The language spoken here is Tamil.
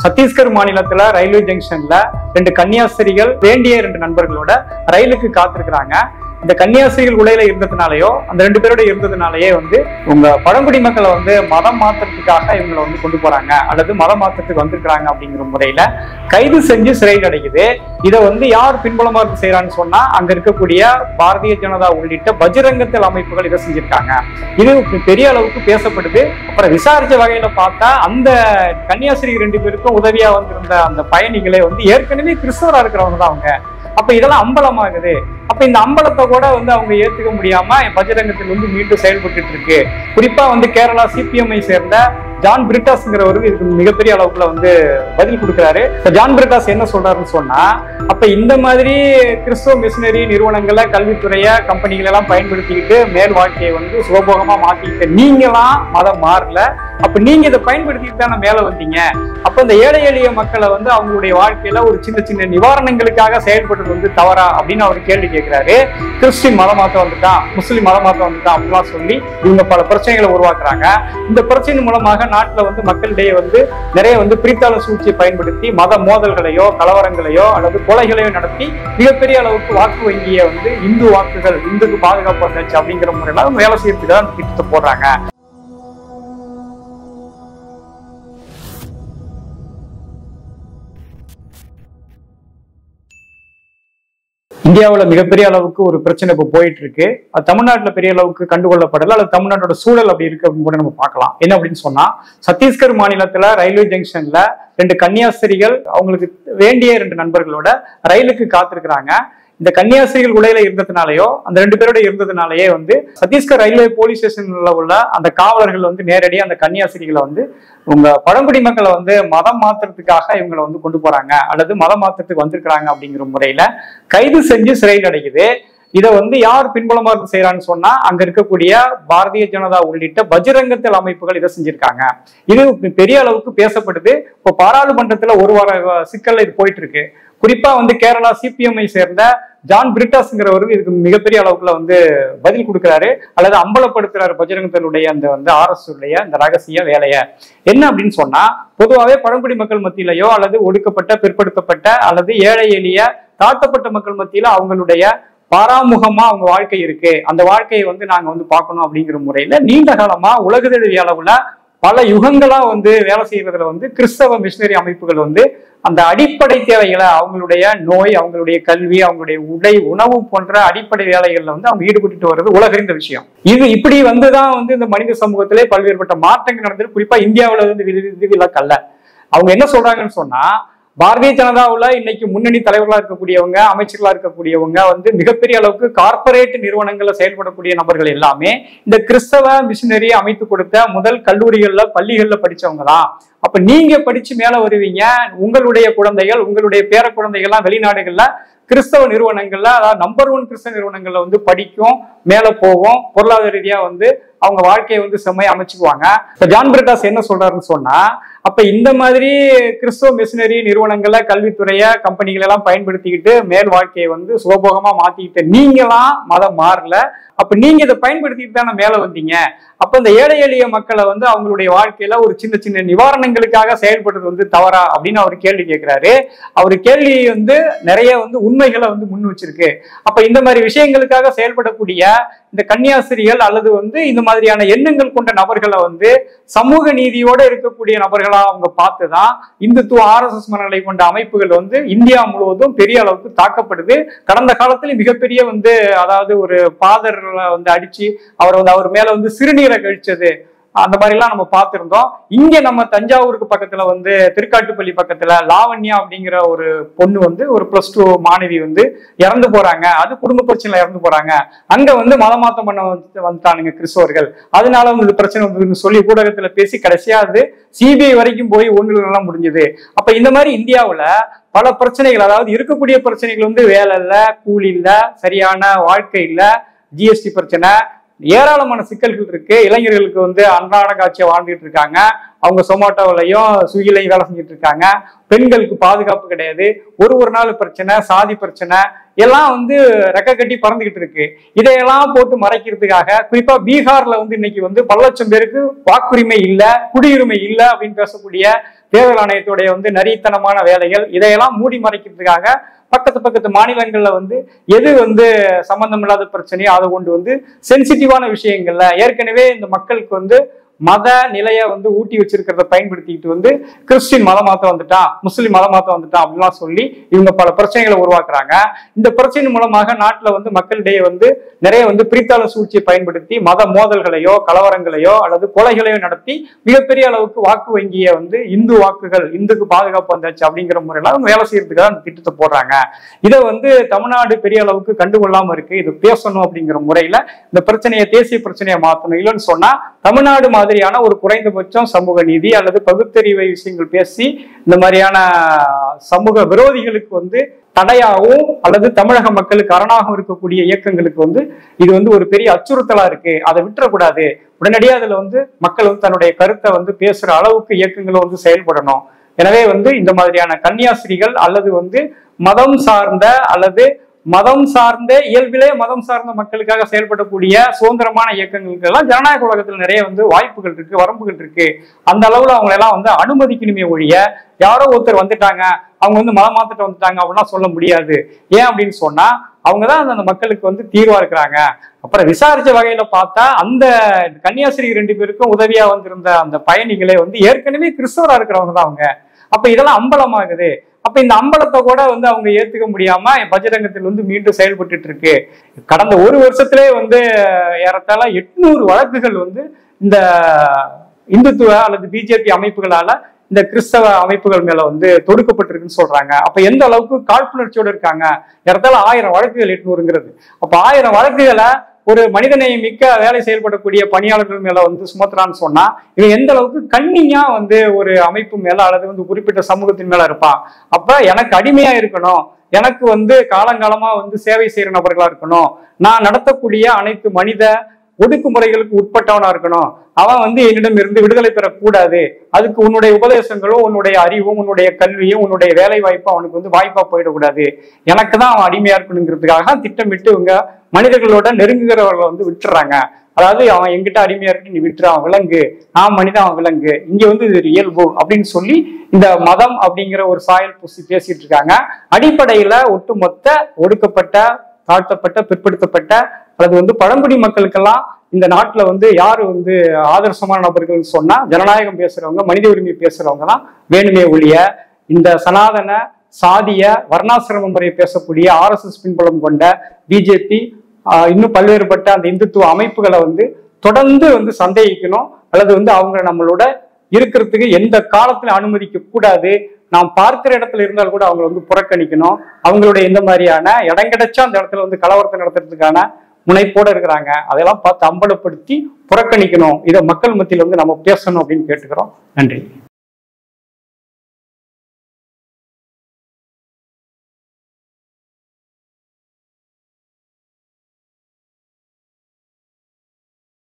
சத்தீஸ்கர் மாநிலத்துல ரயில்வே ஜங்ஷன்ல ரெண்டு கன்னியாஸ்திரிகள் வேண்டிய ரெண்டு நண்பர்களோட ரயிலுக்கு காத்திருக்கிறாங்க. இந்த கன்னியாஸ்திரிகள் உடையில இருந்ததுனாலயோ அந்த ரெண்டு பேரோட இருந்ததுனாலயே உங்க பழங்குடி மக்களை மதம் மாற்றத்துக்காக இவங்களை கொண்டு போறாங்க அல்லது மதம் மாற்றத்துக்கு வந்திருக்கிறாங்க அப்படிங்கிற முறையில கைது செஞ்சு சிறையில் அடைக்குது. இதை யார் பின்புலமா செய்யறான்னு சொன்னா அங்க இருக்கக்கூடிய பாரதிய ஜனதா உள்ளிட்ட பஜ்ரங்கத்தல் அமைப்புகள் இதை செஞ்சிருக்காங்க. இது பெரிய அளவுக்கு பேசப்படுது. அப்புறம் விசாரிச்ச வகையில பார்த்தா அந்த கன்னியாஸ்திரி ரெண்டு பேருக்கும் உதவியா வந்திருந்த அந்த பயணிகளே ஏற்கனவே கிறிஸ்தவரா இருக்கிறவங்க தான் அவங்க. அப்ப இதெல்லாம் அம்பலமாகுது. அப்ப இந்த அம்பலத்தை கூட அவங்க ஏத்துக்க முடியாம பஜ்ரங்கத்தில் மீண்டும் செயல்பட்டு இருக்கு. குறிப்பா கேரளா சிபிஎம்ஐ சேர்ந்த ஜான் பிரிட்டாஸ்ங்கிறவருக்கு இதுக்கு மிகப்பெரிய அளவுக்குள்ள பதில் கொடுக்குறாரு. ஜான் பிரிட்டாஸ் என்ன சொல்றாருன்னு சொன்னா, அப்ப இந்த மாதிரி கிறிஸ்தவ மிஷினரி நிறுவனங்களை, கல்வித்துறைய, கம்பெனிகள் எல்லாம் பயன்படுத்திக்கிட்டு மேல் வாழ்க்கையை சுலபோகமா மாத்திக்கிட்டு நீங்களாம் மதம் மாறல. அப்ப நீங்க இதை பயன்படுத்திட்டு தானே மேல வந்தீங்க. அப்ப இந்த ஏழை எளிய மக்களை அவங்களுடைய வாழ்க்கையில ஒரு சின்ன சின்ன நிவாரணங்களுக்காக செயல்படுறது தவறா அப்படின்னு அவர் கேள்வி கேட்கிறாரு. கிறிஸ்டின் மதமாற்றம் வந்துட்டான், முஸ்லிம் மதமாற்றம் வந்துட்டான் அப்படிலாம் சொல்லி இவங்க பல பிரச்சனைகளை உருவாக்குறாங்க. இந்த பிரச்சனை மூலமாக நாட்டுல மக்களிடையே நிறைய பிரித்தாள சூழ்ச்சியை பயன்படுத்தி மத மோதல்களையோ கலவரங்களையோ அல்லது கொலைகளையோ நடத்தி மிகப்பெரிய அளவுக்கு வாக்கு வங்கியை இந்து வாக்குகள், இந்துக்கு பாதுகாப்பு வந்தாச்சு அப்படிங்கிற முறையில வேலை செய்யறதுக்கு தான் திட்டத்தை போடுறாங்க. இந்தியாவில் மிகப்பெரிய அளவுக்கு ஒரு பிரச்சனை இப்போ போயிட்டு இருக்கு. அது தமிழ்நாட்டில் பெரிய அளவுக்கு கண்டுகொள்ளப்படல அல்லது தமிழ்நாட்டோட சூழல் அப்படி இருக்க கூட நம்ம பார்க்கலாம். என்ன அப்படின்னு சொன்னா, சத்தீஸ்கர் மாநிலத்துல ரயில்வே ஜங்ஷன்ல ரெண்டு கன்னியாஸ்திரிகள் அவங்களுக்கு வேண்டிய ரெண்டு நண்பர்களோட ரயிலுக்கு காத்திருக்கிறாங்க. இந்த கன்னியாஸ்திரிகள் உடையில இருந்ததுனாலயோ அந்த ரெண்டு பேரோட இருந்ததுனாலயே சத்தீஸ்கர் ரயில்வே போலீஸ் ஸ்டேஷன்ல உள்ள அந்த காவலர்கள் நேரடியாக அந்த கன்னியாஸ்திரிகளை உங்க பழங்குடி மக்களை மதம் மாற்றத்துக்காக இவங்களை கொண்டு போறாங்க அல்லது மதம் மாற்றத்துக்கு வந்திருக்கிறாங்க அப்படிங்கிற முறையில கைது செஞ்சு சிறையில் அடைக்குது. இதை யார் பின்புலமா செய்யறான்னு சொன்னா அங்க இருக்கக்கூடிய பாரதிய ஜனதா உள்ளிட்ட பஜ்ரங்கத்தல் அமைப்புகள் இதை செஞ்சிருக்காங்க. இது பெரிய அளவுக்கு பேசப்படுது. இப்போ பாராளுமன்றத்துல ஒரு வார சிக்கல்ல இது போயிட்டு இருக்கு. குறிப்பா கேரளா சிபிஎம்ஐ சேர்ந்த ஜான் பிரிட்டாஸ்ங்கிறவருக்கு இதுக்கு மிகப்பெரிய அளவுக்குள்ள பதில் கொடுக்குறாரு அல்லது அம்பலப்படுத்துறாரு பஜ்ரங்கத்தலுடைய அந்த RS உடைய அந்த ரகசிய வேலைய. என்ன அப்படின்னு சொன்னா, பொதுவாகவே பழங்குடி மக்கள் மத்தியிலையோ அல்லது ஒடுக்கப்பட்ட, பிற்படுத்தப்பட்ட அல்லது ஏழை எளிய தாழ்த்தப்பட்ட மக்கள் மத்தியில அவங்களுடைய பாராமுகமா அவங்க வாழ்க்கை இருக்கு. அந்த வாழ்க்கையை நாங்க பார்க்கணும் அப்படிங்கிற முறையில நீண்ட காலமா உலகதழுவிய அளவுல பல யுகங்களா வேலை செய்யறதுல கிறிஸ்தவ மிஷினரி அமைப்புகள் அந்த அடிப்படை தேவைகளை, அவங்களுடைய நோய், அவங்களுடைய கல்வி, அவங்களுடைய உடை, உணவு போன்ற அடிப்படை வேலைகள்ல அவங்க ஈடுபட்டு வர்றது உலகறிந்த விஷயம். இது இப்படி வந்துதான் இந்த மனித சமூகத்திலே பல்வேறுபட்ட மாற்றங்கள் நடந்தது. குறிப்பா இந்தியாவில விதிவிலக்கல்ல. அவங்க என்ன சொல்றாங்கன்னு சொன்னா, பாரதிய ஜனதாவுல இன்னைக்கு முன்னணி தலைவர்களா இருக்கக்கூடியவங்க, அமைச்சர்களா இருக்கக்கூடியவங்க மிகப்பெரிய அளவுக்கு கார்பரேட் நிறுவனங்கள்ல செயல்படக்கூடிய நபர்கள் எல்லாமே இந்த கிறிஸ்தவ மிஷினரி அமைத்து கொடுத்த முதல் கல்லூரிகள்ல, பள்ளிகள்ல படிச்சவங்க தான். அப்ப நீங்க படிச்சு மேல வருவீங்க. உங்களுடைய குழந்தைகள், உங்களுடைய பேர குழந்தைகள்லாம் வெளிநாடுகள்ல கிறிஸ்தவ நிறுவனங்கள்ல, அதாவது நம்பர் 1 கிறிஸ்தவ நிறுவனங்கள்ல படிக்கும், மேல போகும், பொருளாதார ரீதியா அவங்க வாழ்க்கையை செம்மையா அமைச்சுக்குவாங்க. இப்ப ஜான் பிரிட்டாஸ் என்ன சொல்றாருன்னு சொன்னா, அப்ப இந்த மாதிரி கிறிஸ்தவ மிஷினரி நிறுவனங்களை, கல்வித்துறைய, கம்பெனிகள் எல்லாம் பயன்படுத்திக்கிட்டு மேல் வாழ்க்கையை சுலபோகமா மாத்திக்கிட்டு நீங்களாம் மதம் மாறல. அப்ப நீங்க இதை பயன்படுத்திட்டு தானே மேல வந்தீங்க. அப்ப இந்த ஏழை எளிய மக்களை அவங்களுடைய வாழ்க்கையில ஒரு சின்ன சின்ன நிவாரணங்களுக்காக செயல்படுறது தவறா அப்படின்னு அவர் கேள்வி கேட்கிறாரு. அவர் கேள்வி நிறைய உண்மைகளை முன் வச்சிருக்கு. அப்ப இந்த மாதிரி விஷயங்களுக்காக செயல்படக்கூடிய இந்த கன்னியாஸ்திரிகள் அல்லது இந்த மாதிரியான எண்ணங்கள் கொண்ட நபர்களை சமூக நீதியோட இருக்கக்கூடிய நபர்களா அவங்க பார்த்துதான் இந்துத்துவ RSS மனநிலை கொண்ட அமைப்புகள் இந்தியா முழுவதும் பெரிய அளவுக்கு தாக்கப்படுது. கடந்த காலத்துல மிகப்பெரிய அதாவது ஒரு பாதர் அடிச்சு அவர் மேல சிறுநீரை கழிச்சது, அந்த மாதிரி எல்லாம் நம்ம பார்த்திருந்தோம். இங்க நம்ம தஞ்சாவூருக்கு பக்கத்துல திருக்காட்டுப்பள்ளி பக்கத்துல லாவண்யா அப்படிங்கிற ஒரு பொண்ணு ஒரு +2 மாணவி இறந்து போறாங்க. அது குடும்ப பிரச்சனைல இறந்து போறாங்க. அங்க மதமாற்றம் பண்ண வந்துட்டானுங்க கிறிஸ்தவர்கள். அதனால இந்த பிரச்சனை சொல்லி ஊடகத்துல பேசி கடைசியா CBI வரைக்கும் போய் ஒண்ணுலாம் முடிஞ்சது. அப்ப இந்த மாதிரி இந்தியாவுல பல பிரச்சனைகள், அதாவது இருக்கக்கூடிய பிரச்சனைகள் வேலை இல்ல, கூலி இல்ல, சரியான வாழ்க்கை இல்ல, GST பிரச்சனை, ஏராளமான சிக்கல்கள் இருக்கு. இளைஞர்களுக்கு அன்றாட காட்சியை வாழ்ந்துட்டு இருக்காங்க. அவங்க சொமாட்டோவிலையும் ஸ்விக்கிலையும் வேலை செஞ்சுட்டு இருக்காங்க. பெண்களுக்கு பாதுகாப்பு கிடையாது. ஒரு நாள் பிரச்சனை, சாதி பிரச்சனை எல்லாம் ரெக்க கட்டி பறந்துகிட்டு இருக்கு. இதையெல்லாம் போட்டு மறைக்கிறதுக்காக குறிப்பா பீகார்ல இன்னைக்கு பல லட்சம் பேருக்கு வாக்குரிமை இல்ல, குடியுரிமை இல்ல அப்படின்னு பேசக்கூடிய தேர்தல் ஆணையத்துடைய வந்து நரித்தனமான வேலைகள், இதையெல்லாம் மூடி மறைக்கிறதுக்காக பக்கத்து மாநிலங்கள்ல வந்து எது வந்து சம்பந்தம் இல்லாத பிரச்சனையோ அதை கொண்டு வந்து சென்சிட்டிவான விஷயங்கள்ல ஏற்கனவே இந்த மக்களுக்கு வந்து மத நிலையை வந்து ஊட்டி வச்சிருக்கிறத பயன்படுத்திக்கிட்டு வந்து கிறிஸ்டின் மத மாத்தம் வந்துட்டான், முஸ்லிம் மத மாத்தம் வந்துட்டான் அப்படின்லாம் சொல்லி இவங்க பல பிரச்சனைகளை உருவாக்குறாங்க. இந்த பிரச்சனை மூலமாக நாட்டுல வந்து மக்களிடையே வந்து நிறைய வந்து பிரித்தாள சூழ்ச்சியை பயன்படுத்தி மத மோதல்களையோ கலவரங்களையோ அல்லது கொலைகளையோ நடத்தி மிகப்பெரிய அளவுக்கு வாக்கு வங்கியை வந்து இந்து வாக்குகள், இந்துக்கு பாதுகாப்பு வந்தாச்சு அப்படிங்கிற முறையில அவங்க வேலை செய்யறதுக்காக அந்த திட்டத்தை போடுறாங்க. இதை வந்து தமிழ்நாடு பெரிய அளவுக்கு கண்டுகொள்ளாம இருக்கு. இது பேசணும் அப்படிங்கிற முறையில இந்த பிரச்சனையை தேசிய பிரச்சனையை மாற்றணும். இல்லைன்னு சொன்னா தமிழ்நாடு மாதிரியான ஒரு குறைந்தபட்சம் சமூக நீதி அல்லது பகுத்தறிவை விஷயங்கள் பேசி இந்த மாதிரியான சமூக விரோதிகளுக்கு வந்து தடையாகவும் அல்லது தமிழக மக்களுக்கு அரணாகவும் இருக்கக்கூடிய இயக்கங்களுக்கு வந்து இது வந்து ஒரு பெரிய அச்சுறுத்தலா இருக்கு, அதை விட்டுறக்கூடாது. உடனடியாக அதுல வந்து மக்கள் வந்து தன்னுடைய கருத்தை வந்து பேசுற அளவுக்கு இயக்கங்களும் வந்து செயல்படணும். எனவே வந்து இந்த மாதிரியான கன்னியாஸ்திரிகள் அல்லது வந்து மதம் சார்ந்த அல்லது மதம் சார்ந்த இயல்பிலே மதம் சார்ந்த மக்களுக்காக செயல்படக்கூடிய சுதந்திரமான இயக்கங்களுக்கு எல்லாம் ஜனநாயக உலகத்துல நிறைய வந்து வாய்ப்புகள் இருக்கு, வரம்புகள் இருக்கு. அந்த அளவுல அவங்க எல்லாம் வந்து அனுமதிக்கணுமே ஒழிய யாரோ ஒருத்தர் வந்துட்டாங்க அவங்க வந்து மதம் மாத்திட்டு வந்துட்டாங்க அப்படின்னா சொல்ல முடியாது. ஏன் அப்படின்னு சொன்னா அவங்கதான் அந்த மக்களுக்கு வந்து தீர்வா இருக்கிறாங்க. அப்புறம் விசாரிச்ச வகையில பார்த்தா அந்த கன்னியாஸ்திரி 2 பேருக்கும் உதவியா வந்திருந்த அந்த பயணிகளே வந்து ஏற்கனவே கிறிஸ்தவரா இருக்கிறவங்க தான் அவங்க. அப்ப இதெல்லாம் அம்பலமாகுது. அப்ப இந்த அம்பலத்தை கூட வந்து அவங்க ஏத்துக்க முடியாம பஜ்ரங்கத்தில் வந்து மீண்டும் செயல்பட்டு இருக்கு. கடந்த ஒரு வருஷத்திலே வந்து ஏறத்தாழ 800 வழக்குகள் வந்து இந்த இந்துத்துவ அல்லது பிஜேபி அமைப்புகளால இந்த கிறிஸ்தவ அமைப்புகள் மேல வந்து தொடுக்கப்பட்டிருக்குன்னு சொல்றாங்க. அப்ப எந்த அளவுக்கு காழ்ப்புணர்ச்சியோடு இருக்காங்க. ஏறத்தாழ 1000 வழக்குகள் 800ங்கிறது. அப்ப 1000 வழக்குகளை ஒரு மனிதநேயம் மிக்க வேலை செயல்படக்கூடிய பணியாளர்கள் மேல வந்து சுமத்துறான்னு சொன்னா இவன் எந்த அளவுக்கு கண்ணியா வந்து ஒரு அமைப்பு மேல அல்லது வந்து குறிப்பிட்ட சமூகத்தின் மேல இருப்பான். அப்ப எனக்கு அடிமையா இருக்கணும், எனக்கு வந்து காலங்காலமா வந்து சேவை செய்யற நபர்களா இருக்கணும், நான் நடத்தக்கூடிய அனைத்து மனித ஒடுக்குமுறைகளுக்கு உட்பட்டவனா இருக்கணும், அவன் வந்து என்னிடம் இருந்து விடுதலை பெறக்கூடாது, அதுக்கு உன்னுடைய உபதேசங்களும் உன்னுடைய அறிவும் உன்னுடைய கல்வியும் உன்னுடைய வேலை வாய்ப்பும் அவனுக்கு வந்து வாய்ப்பா போயிடக்கூடாது, எனக்கு தான் அவன் அடிமையா இருக்கணுங்கிறதுக்காக திட்டமிட்டு இவங்க மனிதர்களோட நெருங்குகிறவர்களை வந்து விட்டுறாங்க. அதாவது அவன் எங்கிட்ட அடிமையா இருக்கு, நீ விட்டுரு, அவன் விலங்கு, நான் மனிதன் அவன் விலங்கு, இங்க வந்து இது இயல்பு அப்படின்னு சொல்லி இந்த மதம் அப்படிங்கிற ஒரு சாயல் பூசி பேசிட்டு இருக்காங்க. அடிப்படையில ஒட்டுமொத்த ஒடுக்கப்பட்ட தாழ்த்தப்பட்ட பிற்படுத்தப்பட்ட அல்லது வந்து பழங்குடி மக்களுக்கெல்லாம் இந்த நாட்டுல வந்து யாரு வந்து ஆதர்சமான நபர்கள் சொன்னா ஜனநாயகம் பேசுறவங்க, மனித உரிமை பேசுறவங்க தான் வேணுமே ஒழிய இந்த சனாதன சாதிய வர்ணாசிரம முறையை பேசக்கூடிய RSS பின்புலம் கொண்ட பிஜேபி இன்னும் பல்வேறுபட்ட அந்த இந்துத்துவ அமைப்புகளை வந்து தொடர்ந்து வந்து சந்தேகிக்கணும் அல்லது வந்து அவங்க நம்மளோட இருக்கிறதுக்கு எந்த காலத்துல அனுமதிக்க கூடாது. நாம் பார்க்கிற இடத்துல இருந்தால் கூட அவங்களை வந்து புறக்கணிக்கணும். அவங்களுடைய இந்த மாதிரியான இடம் கிடைச்சா அந்த இடத்துல வந்து கலவரத்தை நடத்துறதுக்கான முனைப்போட இருக்கிறாங்க. அதெல்லாம் பார்த்து அம்பலப்படுத்தி புறக்கணிக்கணும். இதை மக்கள் மத்தியில் வந்து நம்ம பேசணும் அப்படின்னு கேட்டுக்கிறோம். நன்றி.